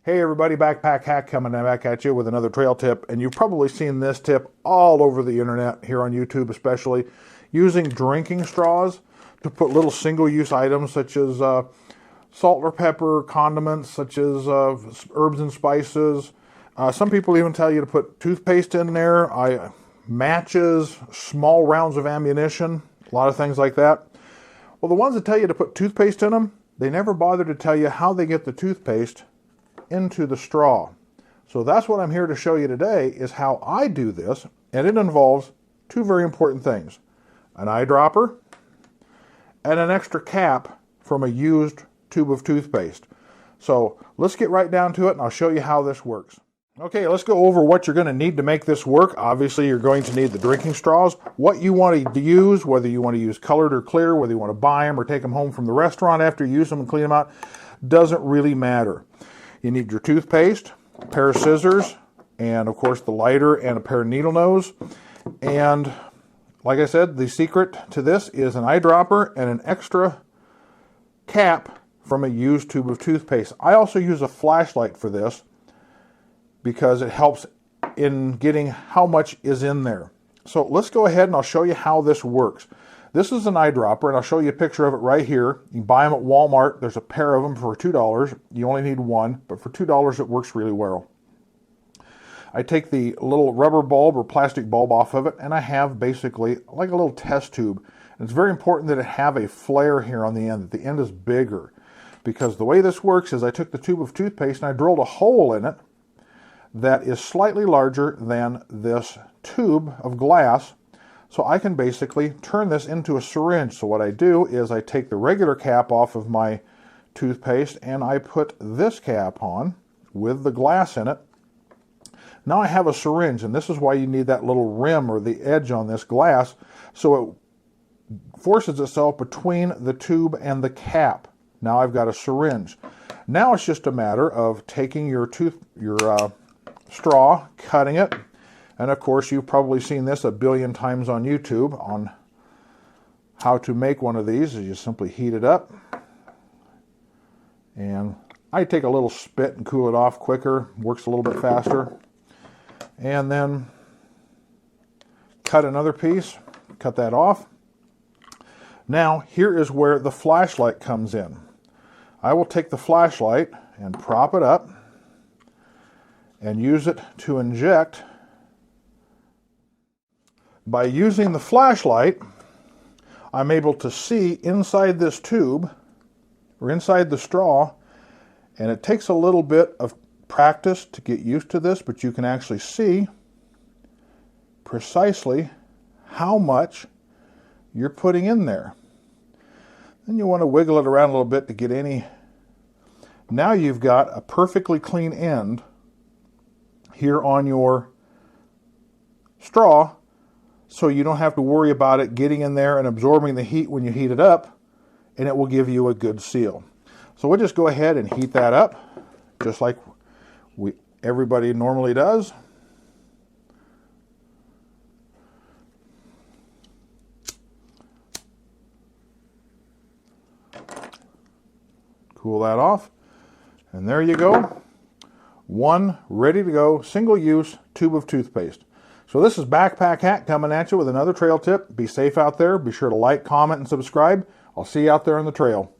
Hey everybody, Backpack Hack coming back at you with another trail tip, and you've probably seen this tip all over the internet, here on YouTube especially, using drinking straws to put little single-use items such as salt or pepper, condiments such as herbs and spices. Some people even tell you to put toothpaste in there, matches, small rounds of ammunition, a lot of things like that. Well, the ones that tell you to put toothpaste in them, they never bother to tell you how they get the toothpaste into the straw. So that's what I'm here to show you today, is how I do this, and it involves two very important things: an eyedropper and an extra cap from a used tube of toothpaste. So let's get right down to it, and I'll show you how this works. Okay, let's go over what you're going to need to make this work. Obviously, you're going to need the drinking straws. What you want to use, whether you want to use colored or clear, whether you want to buy them or take them home from the restaurant after you use them and clean them out, doesn't really matter. You need your toothpaste, a pair of scissors, and of course the lighter and a pair of needle nose. And like I said, the secret to this is an eyedropper and an extra cap from a used tube of toothpaste. I also use a flashlight for this because it helps in getting how much is in there. So let's go ahead and I'll show you how this works. This is an eyedropper, and I'll show you a picture of it right here. You can buy them at Walmart. There's a pair of them for $2. You only need one, but for $2 it works really well. I take the little rubber bulb or plastic bulb off of it, and I have basically like a little test tube. And it's very important that it have a flare here on the end, that the end is bigger. Because the way this works is I took the tube of toothpaste and I drilled a hole in it that is slightly larger than this tube of glass. So I can basically turn this into a syringe. So what I do is I take the regular cap off of my toothpaste and I put this cap on with the glass in it. Now I have a syringe, and this is why you need that little rim or the edge on this glass, so it forces itself between the tube and the cap. Now I've got a syringe. Now it's just a matter of taking your straw, cutting it. And of course, you've probably seen this a billion times on YouTube on how to make one of these. You simply heat it up. And I take a little spit and cool it off quicker. Works a little bit faster. And then cut another piece. Cut that off. Now, here is where the flashlight comes in. I will take the flashlight and prop it up and use it to inject. By using the flashlight, I'm able to see inside this tube, or inside the straw, and it takes a little bit of practice to get used to this, but you can actually see precisely how much you're putting in there. Then you want to wiggle it around a little bit to get any. Now you've got a perfectly clean end here on your straw, so you don't have to worry about it getting in there and absorbing the heat when you heat it up, and it will give you a good seal. So we'll just go ahead and heat that up, just like everybody normally does. Cool that off, and there you go. One ready to go, single-use tube of toothpaste. So this is Backpack Hack coming at you with another trail tip. Be safe out there. Be sure to like, comment, and subscribe. I'll see you out there on the trail.